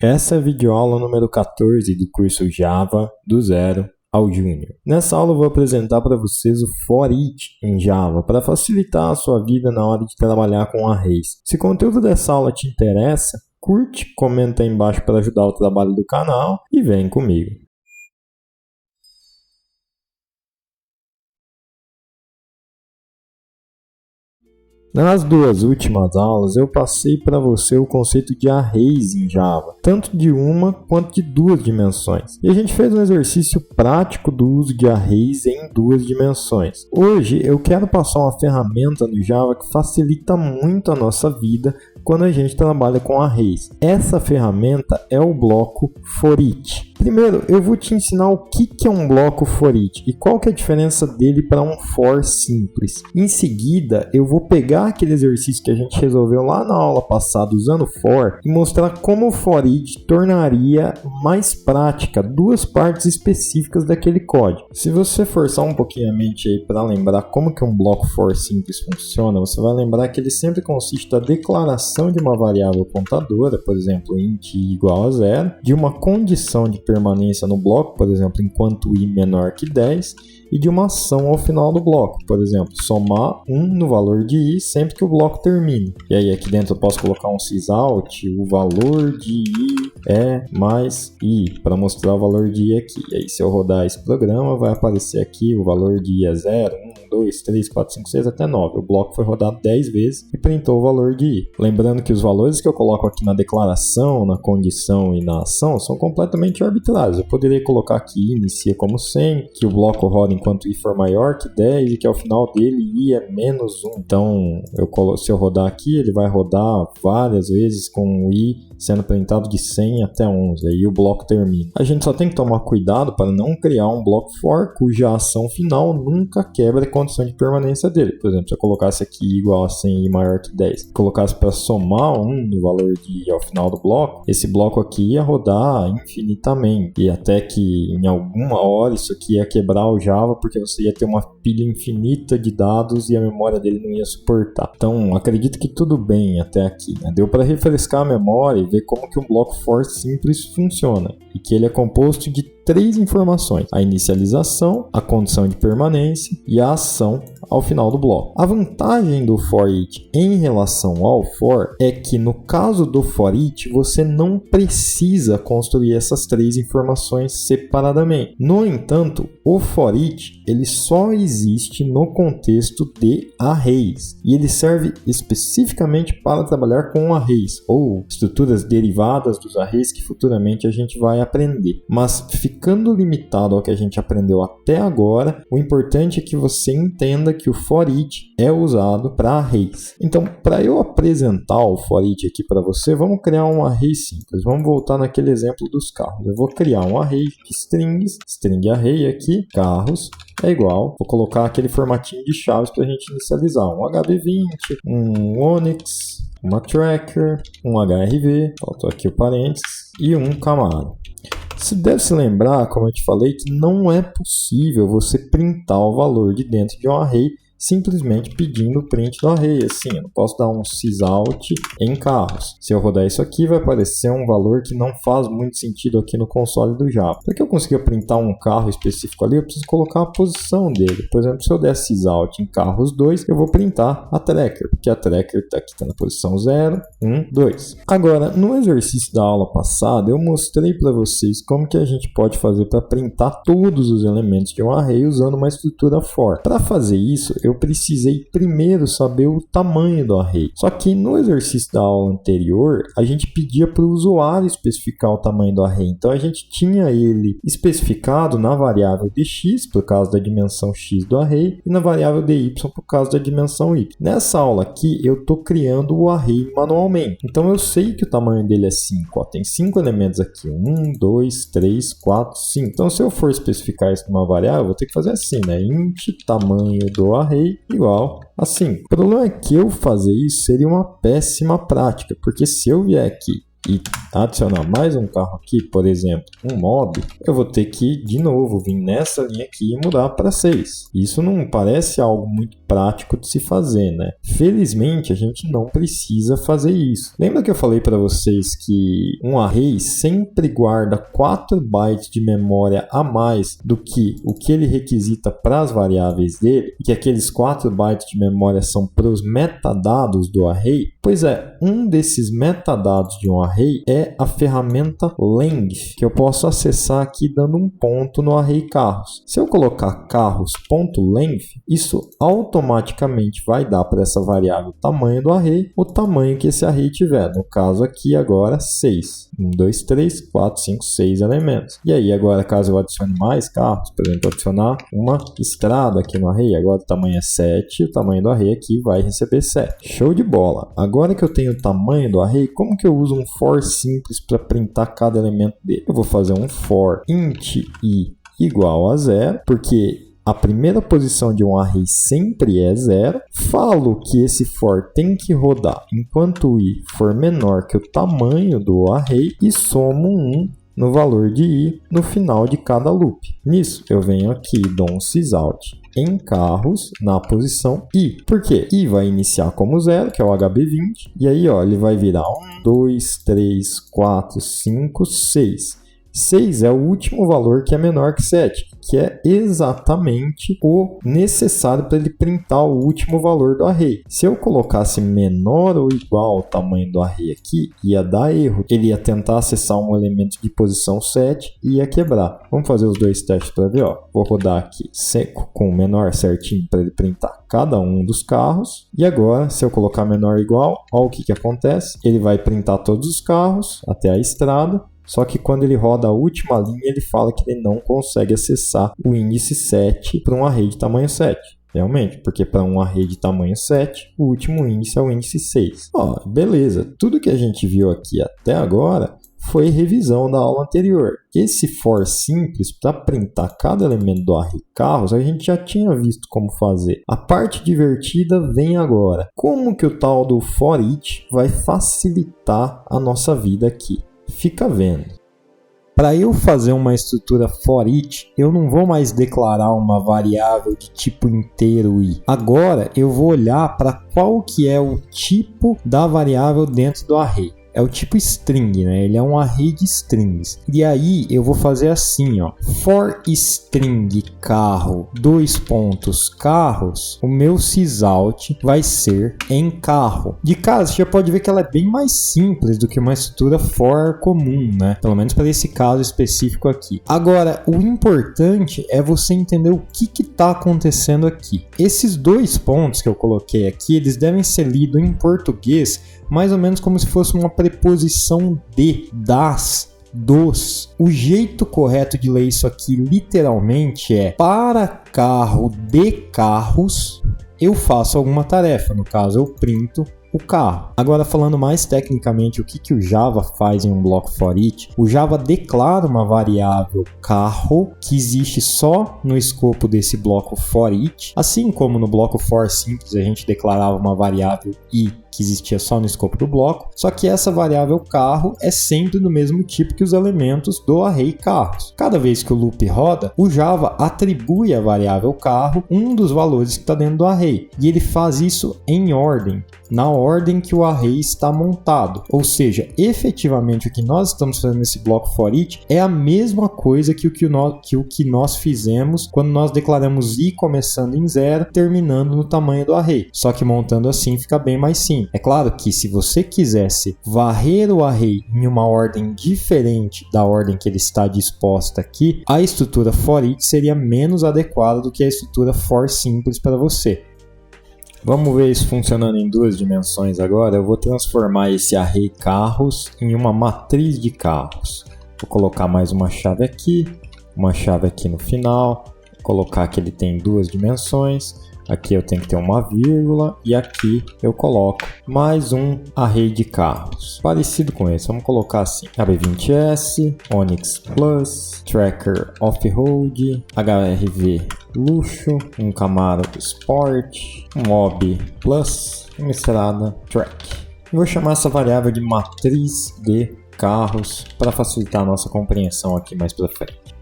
Essa é a videoaula número 14 do curso Java do Zero ao Júnior. Nessa aula eu vou apresentar para vocês o For Each em Java, para facilitar a sua vida na hora de trabalhar com arrays. Se o conteúdo dessa aula te interessa, curte, comenta aí embaixo para ajudar o trabalho do canal e vem comigo. Nas duas últimas aulas, eu passei para você o conceito de arrays em Java, tanto de uma quanto de duas dimensões. E a gente fez um exercício prático do uso de arrays em duas dimensões. Hoje, eu quero passar uma ferramenta no Java que facilita muito a nossa vida quando a gente trabalha com arrays. Essa ferramenta é o bloco For Each. Primeiro, eu vou te ensinar o que é um bloco For Each e qual que é a diferença dele para um for simples. Em seguida, eu vou pegar aquele exercício que a gente resolveu lá na aula passada usando for e mostrar como o For Each tornaria mais prática duas partes específicas daquele código. Se você forçar um pouquinho a mente aí para lembrar como que um bloco for simples funciona, você vai lembrar que ele sempre consiste da declaração de uma variável contadora, por exemplo, int i igual a 0, de uma condição de permanência no bloco, por exemplo, enquanto i menor que 10, e de uma ação ao final do bloco, por exemplo, somar 1 no valor de i sempre que o bloco termine. E aí aqui dentro eu posso colocar um sysout, o valor de i é mais i, para mostrar o valor de i aqui. E aí se eu rodar esse programa, vai aparecer aqui o valor de i é 0, 1, 2, 3, 4, 5, 6 até 9. O bloco foi rodado 10 vezes e printou o valor de i. Lembrando que os valores que eu coloco aqui na declaração, na condição e na ação são completamente arbitrários. Eu poderia colocar aqui inicia como 100, que o bloco roda enquanto i for maior que 10 e que ao final dele i é menos 1. Então, se eu rodar aqui, ele vai rodar várias vezes com o i sendo printado de 100 até 11, aí o bloco termina. A gente só tem que tomar cuidado para não criar um bloco for cuja ação final nunca quebra a condição de permanência dele. Por exemplo, se eu colocasse aqui igual a 100 e maior que 10, colocasse para somar 1 no valor de i ao final do bloco, esse bloco aqui ia rodar infinitamente, e até que em alguma hora isso aqui ia quebrar o Java, porque você ia ter uma pilha infinita de dados e a memória dele não ia suportar. Então, acredito que tudo bem até aqui, né? Deu para refrescar a memória e ver como que um bloco for simples funciona, e que ele é composto de três informações: a inicialização, a condição de permanência e a ação ao final do bloco. A vantagem do For Each em relação ao for é que no caso do For Each você não precisa construir essas três informações separadamente. No entanto, o For Each ele só existe no contexto de arrays e ele serve especificamente para trabalhar com arrays ou estruturas derivadas dos arrays que futuramente a gente vai aprender. Mas ficando limitado ao que a gente aprendeu até agora, o importante é que você entenda que o For Each é usado para arrays. Então, para eu apresentar o For Each aqui para você, vamos criar um array simples. Vamos voltar naquele exemplo dos carros. Eu vou criar um array de strings, string array aqui, carros, é igual. Vou colocar aquele formatinho de chaves para a gente inicializar. Um HB20, um Onyx, uma tracker, um HRV, faltou aqui o parênteses, e um Camaro. Você deve se lembrar, como eu te falei, que não é possível você printar o valor de dentro de um array simplesmente pedindo o print do array. Assim, eu não posso dar um sysout em carros. Se eu rodar isso aqui, vai aparecer um valor que não faz muito sentido aqui no console do Java. Para que eu consiga printar um carro específico ali, eu preciso colocar a posição dele. Por exemplo, se eu der sysout em carros 2, eu vou printar a tracker, porque a tracker aqui está na posição 0, 1, 2. Agora, no exercício da aula passada, eu mostrei para vocês como que a gente pode fazer para printar todos os elementos de um array usando uma estrutura for. Para fazer isso, eu precisei primeiro saber o tamanho do array. Só que no exercício da aula anterior, a gente pedia para o usuário especificar o tamanho do array. Então, a gente tinha ele especificado na variável dx, por causa da dimensão x do array, e na variável dy, por causa da dimensão y. Nessa aula aqui, eu estou criando o array manualmente. Então, eu sei que o tamanho dele é 5. Ó, tem 5 elementos aqui. 1, 2, 3, 4, 5. Então, se eu for especificar isso numa variável, eu vou ter que fazer assim, né? Int tamanho do array igual a 5. O problema é que eu fazer isso seria uma péssima prática, porque se eu vier aqui e adicionar mais um carro aqui, por exemplo, um mob, eu vou ter que, de novo, vir nessa linha aqui e mudar para 6. Isso não parece algo muito prático de se fazer, né? Felizmente, a gente não precisa fazer isso. Lembra que eu falei para vocês que um array sempre guarda 4 bytes de memória a mais do que o que ele requisita para as variáveis dele, e que aqueles 4 bytes de memória são para os metadados do array? Pois é, um desses metadados de um array é a ferramenta length, que eu posso acessar aqui dando um ponto no array carros. Se eu colocar carros.length, isso automaticamente vai dar para essa variável tamanho do array, o tamanho que esse array tiver. No caso aqui agora 6. 1, 2, 3, 4, 5, 6 elementos. E aí agora caso eu adicione mais carros, por exemplo, adicionar uma estrada aqui no array, agora o tamanho é 7, o tamanho do array aqui vai receber 7. Show de bola! Agora que eu tenho o tamanho do array, como que eu uso um for simples para printar cada elemento dele? Eu vou fazer um for int i igual a 0, porque a primeira posição de um array sempre é 0. Falo que esse for tem que rodar enquanto o i for menor que o tamanho do array e somo 1 no valor de i no final de cada loop. Nisso, eu venho aqui e dou um sysout em carros na posição i. Por quê? I vai iniciar como 0, que é o HB20, e aí ó, ele vai virar 1, 2, 3, 4, 5, 6. 6 é o último valor que é menor que 7, que é exatamente o necessário para ele printar o último valor do array. Se eu colocasse menor ou igual ao tamanho do array aqui, ia dar erro. Ele ia tentar acessar um elemento de posição 7 e ia quebrar. Vamos fazer os dois testes para ver. Ó. Vou rodar aqui seco com o menor certinho para ele printar cada um dos carros. E agora, se eu colocar menor ou igual, olha o que acontece. Ele vai printar todos os carros até a estrada. Só que quando ele roda a última linha, ele fala que ele não consegue acessar o índice 7 para um array de tamanho 7. Realmente, porque para um array de tamanho 7, o último índice é o índice 6. Ó, beleza, tudo que a gente viu aqui até agora foi revisão da aula anterior. Esse for simples, para printar cada elemento do array carros, a gente já tinha visto como fazer. A parte divertida vem agora. Como que o tal do for each vai facilitar a nossa vida aqui? Fica vendo. Para eu fazer uma estrutura for each, eu não vou mais declarar uma variável de tipo inteiro i. Agora eu vou olhar para qual que é o tipo da variável dentro do array. É o tipo string, né? Ele é um array de strings. E aí eu vou fazer assim, ó. For string carro, carros, o meu sysout vai ser em carro. De cara, você já pode ver que ela é bem mais simples do que uma estrutura for comum, né? Pelo menos para esse caso específico aqui. Agora, o importante é você entender o que está acontecendo aqui. Esses dois pontos que eu coloquei aqui, eles devem ser lidos em português mais ou menos como se fosse uma preposição de, das, dos. O jeito correto de ler isso aqui literalmente é: para carro de carros, eu faço alguma tarefa. No caso, eu printo o carro. Agora, falando mais tecnicamente o que o Java faz em um bloco for each, o Java declara uma variável carro que existe só no escopo desse bloco for each, assim como no bloco for simples a gente declarava uma variável i que existia só no escopo do bloco, só que essa variável carro é sempre do mesmo tipo que os elementos do array carros. Cada vez que o loop roda, o Java atribui à variável carro um dos valores que está dentro do array, e ele faz isso em ordem, na ordem que o array está montado. Ou seja, efetivamente o que nós estamos fazendo nesse bloco for each é a mesma coisa que o que nós fizemos quando nós declaramos i começando em 0, terminando no tamanho do array. Só que montando assim fica bem mais simples. É claro que se você quisesse varrer o array em uma ordem diferente da ordem que ele está disposta aqui, a estrutura for each seria menos adequada do que a estrutura for simples para você. Vamos ver isso funcionando em duas dimensões agora. Eu vou transformar esse array carros em uma matriz de carros. Vou colocar mais uma chave aqui no final, vou colocar que ele tem duas dimensões. Aqui eu tenho que ter uma vírgula e aqui eu coloco mais um array de carros. Parecido com esse, vamos colocar assim: HB20S, Onix Plus, Tracker Off-Road, HRV Luxo, um Camaro Sport, um Mob Plus, uma estrada Track. Vou chamar essa variável de matriz de carros para facilitar a nossa compreensão aqui mais para frente.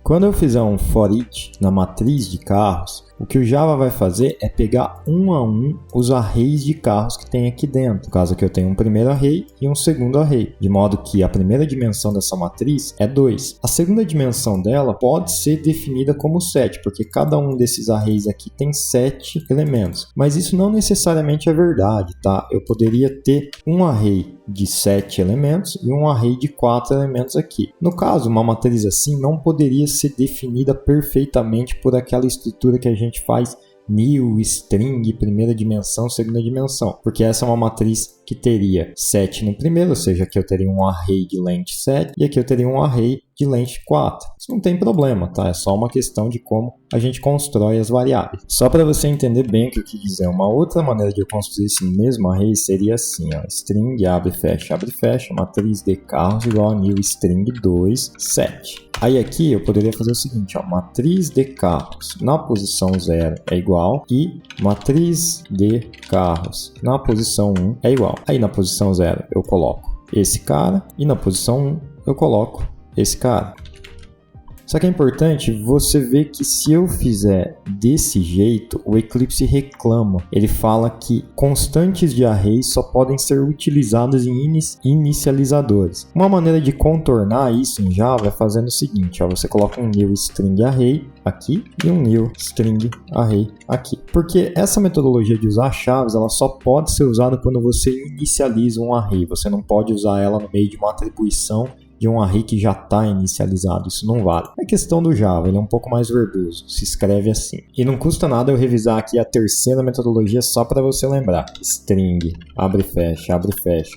Quando eu fizer um for each na matriz de carros, o que o Java vai fazer é pegar um a um os arrays de carros que tem aqui dentro. No caso aqui eu tenho um primeiro array e um segundo array, de modo que a primeira dimensão dessa matriz é 2. A segunda dimensão dela pode ser definida como 7, porque cada um desses arrays aqui tem 7 elementos. Mas isso não necessariamente é verdade, tá? Eu poderia ter um array de 7 elementos e um array de 4 elementos aqui. No caso, uma matriz assim não poderia ser definida perfeitamente por aquela estrutura que a gente faz new, string, primeira dimensão, segunda dimensão, porque essa é uma matriz que teria 7 no primeiro, ou seja, aqui eu teria um array de length 7 e aqui eu teria um array de length 4. Isso não tem problema, tá? É só uma questão de como a gente constrói as variáveis. Só para você entender bem o que eu quis dizer, uma outra maneira de eu construir esse mesmo array seria assim, ó, string abre fecha, matriz de carros igual a new string 2, 7. Aí aqui eu poderia fazer o seguinte, ó, matriz de carros na posição 0 é igual e matriz de carros na posição 1 é igual. Aí na posição 0 eu coloco esse cara e na posição 1 eu coloco esse cara. Só que é importante você ver que se eu fizer desse jeito, o Eclipse reclama. Ele fala que constantes de array só podem ser utilizadas em inicializadores. Uma maneira de contornar isso em Java é fazendo o seguinte, ó, você coloca um new string array aqui e um new string array aqui. Porque essa metodologia de usar chaves, ela só pode ser usada quando você inicializa um array. Você não pode usar ela no meio de uma atribuição de um array que já está inicializado, isso não vale. É questão do Java, ele é um pouco mais verboso, se escreve assim. E não custa nada eu revisar aqui a terceira metodologia só para você lembrar. String, abre fecha,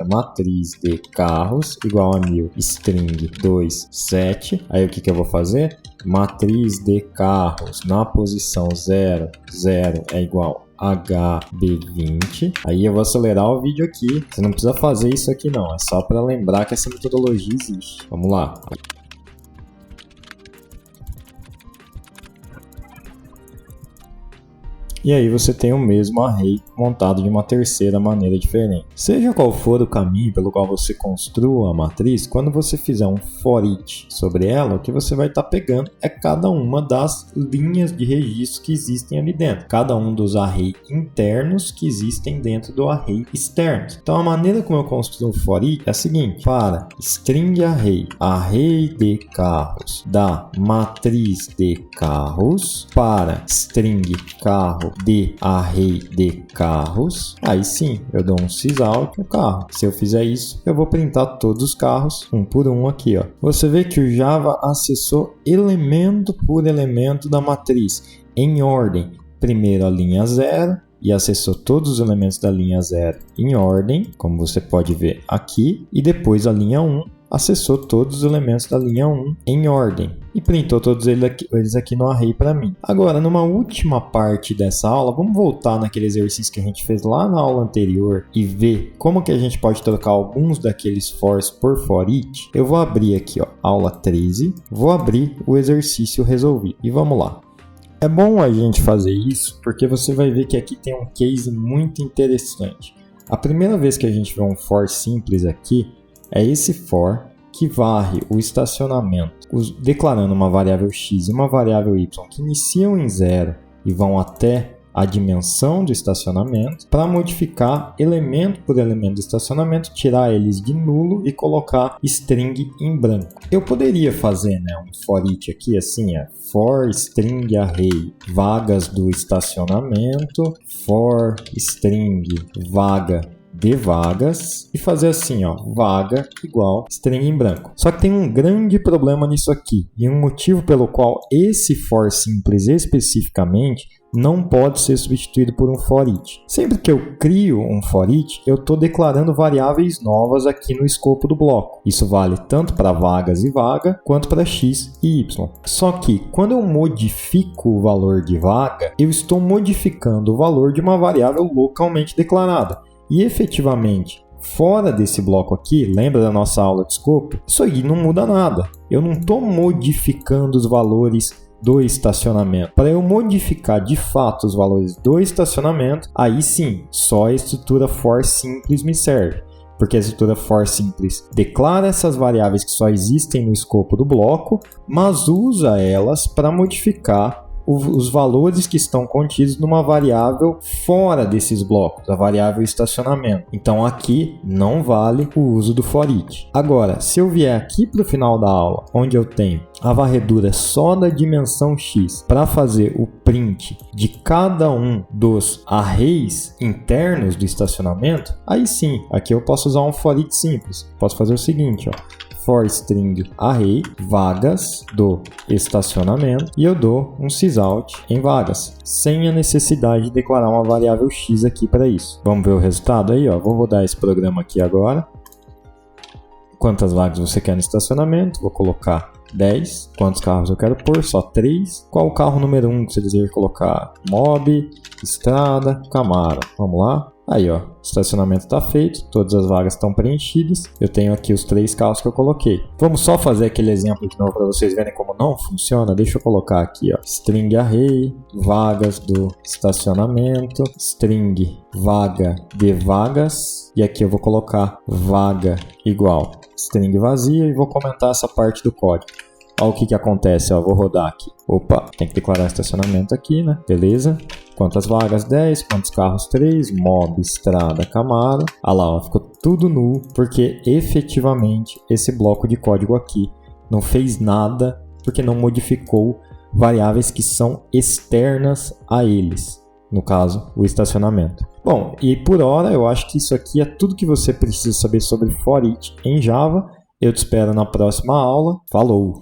matriz de carros igual a new string 2, 7. Aí o que eu vou fazer? Matriz de carros na posição 0, 0 é igual HB20. Aí eu vou acelerar o vídeo aqui. Você não precisa fazer isso aqui não, é só para lembrar que essa metodologia existe. Vamos lá. E aí você tem o mesmo array montado de uma terceira maneira diferente. Seja qual for o caminho pelo qual você construa a matriz, quando você fizer um for each sobre ela, o que você vai estar pegando é cada uma das linhas de registro que existem ali dentro. Cada um dos arrays internos que existem dentro do array externo. Então a maneira como eu construo o for each é a seguinte. Para string array de carros da matriz de carros, para string carro de array de carros, aí sim eu dou um sysout no carro. Se eu fizer isso, eu vou printar todos os carros um por um aqui, ó. Você vê que o Java acessou elemento por elemento da matriz em ordem. Primeiro a linha 0 e acessou todos os elementos da linha 0 em ordem, como você pode ver aqui, e depois a linha 1 acessou todos os elementos da linha 1 em ordem e printou todos eles aqui no array para mim. Agora, numa última parte dessa aula, vamos voltar naquele exercício que a gente fez lá na aula anterior e ver como que a gente pode trocar alguns daqueles fors por for each. Eu vou abrir aqui, ó, aula 13, vou abrir o exercício resolvido e vamos lá. É bom a gente fazer isso porque você vai ver que aqui tem um case muito interessante. A primeira vez que a gente vê um for simples aqui, é esse for que varre o estacionamento, declarando uma variável x e uma variável y que iniciam em 0 e vão até a dimensão do estacionamento, para modificar elemento por elemento do estacionamento, tirar eles de nulo e colocar string em branco. Eu poderia fazer, né, um for each aqui assim, for string array vagas do estacionamento, for string vaga de vagas e fazer assim, ó, vaga igual string em branco. Só que tem um grande problema nisso aqui e um motivo pelo qual esse for simples especificamente não pode ser substituído por um for each. Sempre que eu crio um for each, eu estou declarando variáveis novas aqui no escopo do bloco. Isso vale tanto para vagas e vaga, quanto para x e y. Só que quando eu modifico o valor de vaga, eu estou modificando o valor de uma variável localmente declarada. E efetivamente, fora desse bloco aqui, lembra da nossa aula de escopo? Isso aí não muda nada. Eu não estou modificando os valores do estacionamento. Para eu modificar de fato os valores do estacionamento, aí sim, só a estrutura for simples me serve. Porque a estrutura for simples declara essas variáveis que só existem no escopo do bloco, mas usa elas para modificar os valores que estão contidos numa variável fora desses blocos, a variável estacionamento. Então aqui não vale o uso do for each. Agora, se eu vier aqui para o final da aula, onde eu tenho a varredura só da dimensão x para fazer o print de cada um dos arrays internos do estacionamento, aí sim, aqui eu posso usar um for each simples. Posso fazer o seguinte, ó. For string array vagas do estacionamento e eu dou um sysout em vagas, sem a necessidade de declarar uma variável x aqui para isso. Vamos ver o resultado aí, ó. Vou rodar esse programa aqui agora. Quantas vagas você quer no estacionamento? Vou colocar 10. Quantos carros eu quero pôr? Só 3. Qual o carro número 1 que você deseja colocar? Mob, Estrada, Camaro. Vamos lá. Aí, ó, o estacionamento está feito, todas as vagas estão preenchidas. Eu tenho aqui os 3 carros que eu coloquei. Vamos só fazer aquele exemplo de novo para vocês verem como não funciona. Deixa eu colocar aqui, ó, string array, vagas do estacionamento, string vaga de vagas. E aqui eu vou colocar vaga igual string vazia e vou comentar essa parte do código. Olha o que acontece, ó, vou rodar aqui. Opa, tem que declarar estacionamento aqui, né? Beleza. Quantas vagas? 10. Quantos carros? 3. Mob, Estrada, Camaro. Olha lá, ó, ficou tudo nu, porque efetivamente esse bloco de código aqui não fez nada, porque não modificou variáveis que são externas a eles. No caso, o estacionamento. Bom, e por hora eu acho que isso aqui é tudo que você precisa saber sobre for each em Java. Eu te espero na próxima aula. Falou!